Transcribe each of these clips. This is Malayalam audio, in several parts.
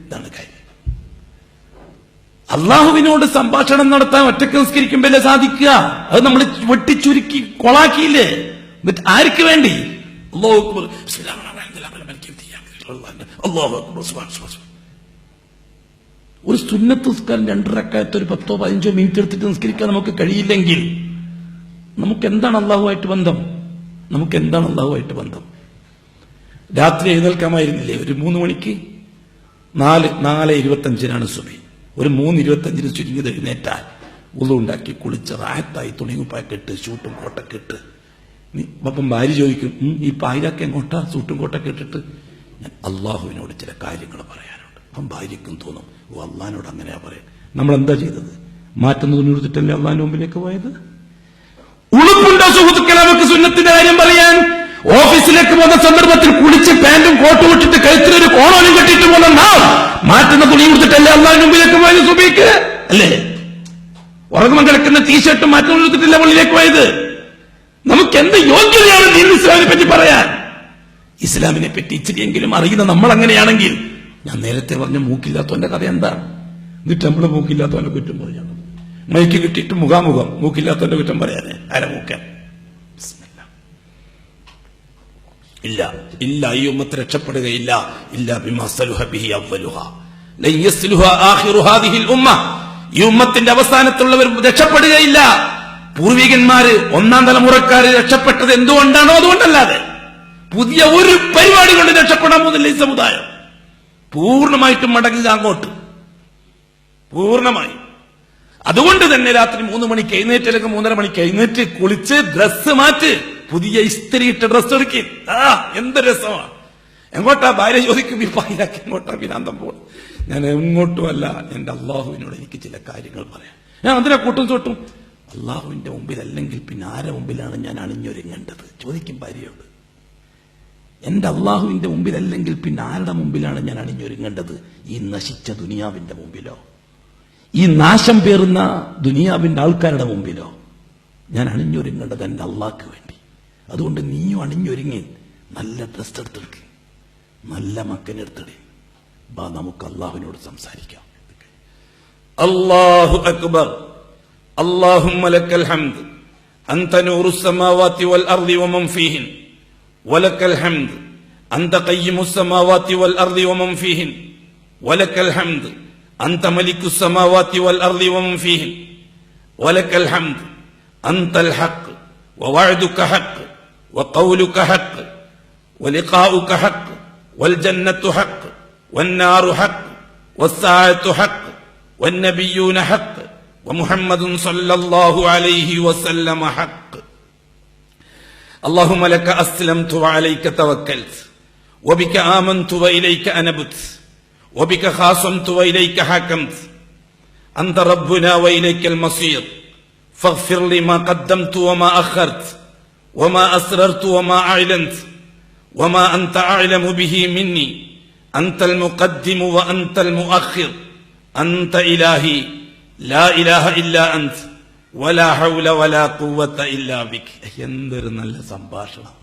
ഇതാണ് കാര്യം. അള്ളാഹുവിനോട് സംഭാഷണം നടത്താൻ ഒറ്റക്ക് നിസ്കരിക്കുമ്പോഴല്ലേ സാധിക്കുക? അത് നമ്മൾ വെട്ടിച്ചുരുക്കി കൊളാക്കിയില്ലേ? എന്നിട്ട് ആർക്ക് വേണ്ടി? അല്ലാഹു അക്ബർ, ഒരു സുന്നത്ത് നിസ്കാരം 2 റക്അത്ത് ഒരു 10-15 മിനിറ്റ് എടുത്തിട്ട് നിസ്കരിക്കാൻ നമുക്ക് കഴിയില്ലെങ്കിൽ നമുക്ക് എന്താണ് അള്ളാഹുവായിട്ട് ബന്ധം? രാത്രി എഴുന്നേൽക്കാമായിരുന്നില്ലേ? ഒരു 3 മണിക്ക്? 4:25 സുബഹി. ഒരു 3:25 ചുരുങ്ങിയത് എഴുന്നേറ്റാൽ ഉളു ഉണ്ടാക്കി കുളിച്ച് റാഹത്തായി തുണികുപ്പായൊക്കെ ഇട്ട് ഷൂട്ടും കോട്ടൊക്കെ ഇട്ട്, അപ്പം ഭാര്യ ചോദിക്കും, ഈ പായിരൊക്കെ എങ്ങോട്ടാ സൂട്ടും കോട്ടൊക്കെ ഇട്ടിട്ട്? ഞാൻ അള്ളാഹുവിനോട് ചില കാര്യങ്ങൾ പറയാനുണ്ട്. അപ്പം ഭാര്യക്കും തോന്നും, ഓ അള്ളാഹിനോട് അങ്ങനെയാ പറയാം. നമ്മൾ എന്താ ചെയ്തത്? മാറ്റുന്ന തുണി കൊടുത്തിട്ടല്ലേ അള്ളാഹിന്റെ മുമ്പിലേക്ക് പോയത്? ഉളുപ്പുണ്ടോ സുഹൃത്തുക്കളെ നമുക്ക് സുന്നത്തിന്റെ കാര്യം പറയാൻ? ഓഫീസിലേക്ക് പോകുന്ന സന്ദർഭത്തിൽ കുളിച്ച് പാന്റും കോട്ടും ഇട്ടിട്ട് കഴുത്തിലൊരു കോണോലും കെട്ടിട്ട് പോകുന്ന നാം മാറ്റുന്ന തുണി കൊടുത്തിട്ടല്ലേ അള്ളാഹിന്റെ മുമ്പിലേക്ക് പോയത് സുബഹിക്ക്? അല്ലേ? ഉറങ്ങുമ്പോൾ കിടക്കുന്ന ടീഷർട്ടും മാറ്റുന്ന കൊടുത്തിട്ടല്ലേ മുള്ളിലേക്ക് പോയത്? നമുക്ക് എന്ത് യോഗ്യതയാണ് ദീൻ ഇസ്ലാമിനെ പറ്റി പറയാൻ? ഇസ്ലാമിനെ പറ്റി ഇച്ചിരിയെങ്കിലും അറിയുന്ന നമ്മൾ അങ്ങനെയാണെങ്കിൽ, ഞാൻ നേരത്തെ പറഞ്ഞ മൂക്കില്ലാത്തവന്റെ കഥ എന്താണ്? എന്നിട്ട് നമ്മള് മൂക്കില്ലാത്തവന്റെ കുറ്റം പറയാം. മൈക്ക് കിട്ടിയിട്ട് മുഖാമുഖം മൂക്കില്ലാത്തവന്റെ കുറ്റം പറയാനേ? ആരെ മൂക്കാൻ? ഇല്ല, ഈ ഉമ്മത്ത് രക്ഷപ്പെടുകയില്ല. ഇല്ല ബിമാ സലുഹ ബിഹി അവ്വലുഹ ലൻ യസ്ലുഹ ആഖിറു ഹാദിഹിൽ ഉമ്മ. ഈ ഉമ്മത്തിന്റെ അവസാനത്തുള്ളവർ രക്ഷപ്പെടുകയില്ല. പൂർവികന്മാര്, 1ാം തലമുറക്കാര് രക്ഷപ്പെട്ടത് എന്തുകൊണ്ടാണോ അതുകൊണ്ടല്ലാതെ പുതിയ ഒരു പരിപാടി കൊണ്ട് രക്ഷപ്പെടാൻ പോകുന്നില്ല ഈ സമുദായം. പൂർണ്ണമായിട്ടും മടങ്ങില്ല അങ്ങോട്ട്, പൂർണ്ണമായി. അതുകൊണ്ട് തന്നെ രാത്രി 3 മണിക്ക് എഴുന്നേറ്റ്, അല്ലെങ്കിൽ 3:30 മണിക്ക് എഴുന്നേറ്റ് കുളിച്ച് ഡ്രസ്സ് മാറ്റ്, പുതിയ ഇസ്തിരിയിട്ട ഡ്രസ്സ് എടുക്കി. എന്ത് രസമാണ്! എങ്ങോട്ടാ? ഭാര്യ ചോദിക്കും, ഈ പായിരാക്കി എങ്ങോട്ടാ വിനാന്തം പോകും? ഞാൻ എങ്ങോട്ടും അല്ല, എന്റെ അള്ളാഹുവിനോട് എനിക്ക് ചില കാര്യങ്ങൾ പറയാം. ഞാൻ അതിനെ കൂട്ടും ചോട്ടും. അള്ളാഹുവിന്റെ മുമ്പിൽ അല്ലെങ്കിൽ പിന്നെ ആരെ മുമ്പിലാണ് ഞാൻ അണിഞ്ഞൊരുങ്ങേണ്ടത്? ചോദിക്കും ഭാര്യയോട്. എന്റെ അള്ളാഹുവിന്റെ മുമ്പിൽ അല്ലെങ്കിൽ പിന്നെ ആരുടെ മുമ്പിലാണ് ഞാൻ അണിഞ്ഞൊരുങ്ങേണ്ടത്? ഈ നശിച്ച ദുനിയാവിന്റെ മുമ്പിലോ, ഈ നാശം പേറുന്ന ദുനിയാവിന്റെ ആൾക്കാരുടെ മുമ്പിലോ? ഞാൻ അണിഞ്ഞൊരുങ്ങേണ്ടത് എന്റെ അള്ളാഹ്ക്ക് വേണ്ടി. അതുകൊണ്ട് നീയും അണിഞ്ഞൊരുങ്ങി നല്ല ഡ്രസ് എടുത്തെടുക്ക, നല്ല മക്കനെടുത്തിടേ. നമുക്ക് അള്ളാഹുവിനോട് സംസാരിക്കാം. അല്ലാഹു അക്ബർ. اللهم لك الحمد أنت نور السماوات والأرض ومن فيهن ولك الحمد أنت قيم السماوات والأرض ومن فيهن ولك الحمد أنت ملك السماوات والأرض ومن فيهن ولك الحمد أنت الحق ووعدك حق وقولك حق ولقاؤك حق والجنة حق والنار حق والساعة حق والنبيون حق ومحمد صلى الله عليه وسلم حق. اللهم لك أسلمت وعليك توكلت وبك آمنت وإليك أنبت وبك خاصمت وإليك حكمت. أنت ربنا وإليك المصير فاغفر لي ما قدمت وما أخرت وما أسررت وما أعلنت وما أنت أعلم به مني. أنت المقدم وأنت المؤخر. أنت إلهي لا إله إلا أنت ولا حول ولا قوة إلا بك. എന്തൊരു നല്ല സംഭാഷണം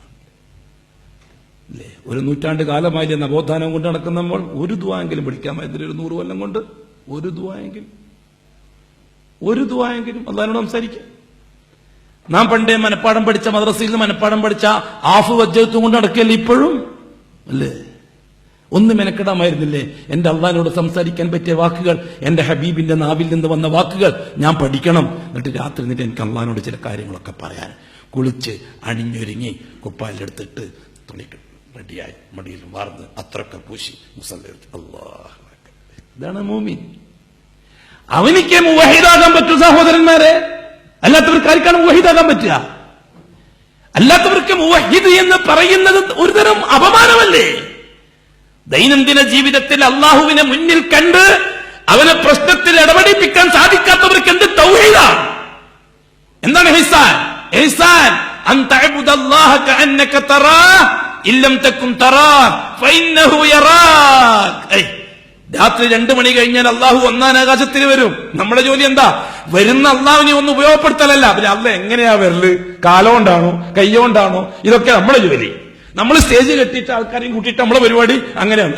അല്ലേ? ഒരു നൂറ്റാണ്ട് കാലമായില്ലേ നവോത്ഥാനം കൊണ്ട് നടക്കുന്ന നമ്മൾ? ഒരു ദുആയെങ്കിലും പഠിക്കാമായിരുന്നില്ല? ഒരു 100 കൊല്ലം കൊണ്ട് ഒരു ദുആയെങ്കിലും അല്ലാഹുവിനോട് സംസാരിക്കാം. നാം പണ്ടേ മനപ്പാഠം പഠിച്ച, മദ്രസയിൽ നിന്ന് മനപ്പാഠം പഠിച്ച ആഫ് വജ്ജത്തും കൊണ്ട് നടക്കുകയല്ലേ ഇപ്പോഴും? അല്ലേ? ഒന്ന് മെനക്കെടാമായിരുന്നില്ലേ? എന്റെ അള്ളാഹിനോട് സംസാരിക്കാൻ പറ്റിയ വാക്കുകൾ, എന്റെ ഹബീബിന്റെ നാവിൽ നിന്ന് വന്ന വാക്കുകൾ ഞാൻ പഠിക്കണം. എന്നിട്ട് രാത്രി എന്നിട്ട് എനിക്ക് അള്ളാഹിനോട് ചില കാര്യങ്ങളൊക്കെ പറയാൻ. കുളിച്ച് അണിഞ്ഞൊരുങ്ങി കുപ്പായിലെടുത്തിട്ട് തുണി റെഡിയായി മടിയിൽ വാർന്ന് അത്രയൊക്കെ പൂശി മുസല്ലി. അല്ലാഹു അക്ബർ. ഇതാണ് മുഅ്മിൻ. അവനിക്കേ മുവഹിദാകാൻ പറ്റൂ സഹോദരന്മാരെ. അല്ലാത്തവർക്ക് ആർക്കാണ് മുവഹിദാകാൻ പറ്റുക? അല്ലാത്തവർക്ക് മുവഹിദ് എന്ന് പറയുന്നത് ഒരുതരം അപമാനമല്ലേ? ദൈനംദിന ജീവിതത്തിൽ അള്ളാഹുവിനെ മുന്നിൽ കണ്ട് അവനെ പ്രശ്നത്തിൽ ഇടപെടിപ്പിക്കാൻ സാധിക്കാത്തവർക്ക് എന്ത് തൗഹീദാണ്? എന്താണ് ഇഹ്സാൻ? ഇഹ്സാൻ അൻ തഅബുദല്ലാഹ കഅന്നക തറാഹ് ഇല്ലം തകുൻ തറാഹ് ഫഇന്നഹു യറാക്. രാത്രി 2 മണി കഴിഞ്ഞാൽ അള്ളാഹു 1-ാം ആകാശത്തിൽ വരും. നമ്മുടെ ജോലി എന്താ? വരുന്ന അള്ളാഹുവിനെ ഒന്ന് ഉപയോഗപ്പെടുത്തലല്ല. പിന്നെ അള്ളാഹ് എങ്ങനെയാ വരല്? കാലോണ്ടാണോ കൈയോണ്ടാണോ? ഇതൊക്കെ നമ്മുടെ ജോലി. നമ്മൾ സ്റ്റേജ് കെട്ടിയിട്ട് ആൾക്കാരെയും കൂട്ടിയിട്ട് നമ്മളെ പരിപാടി അങ്ങനെയാണ്.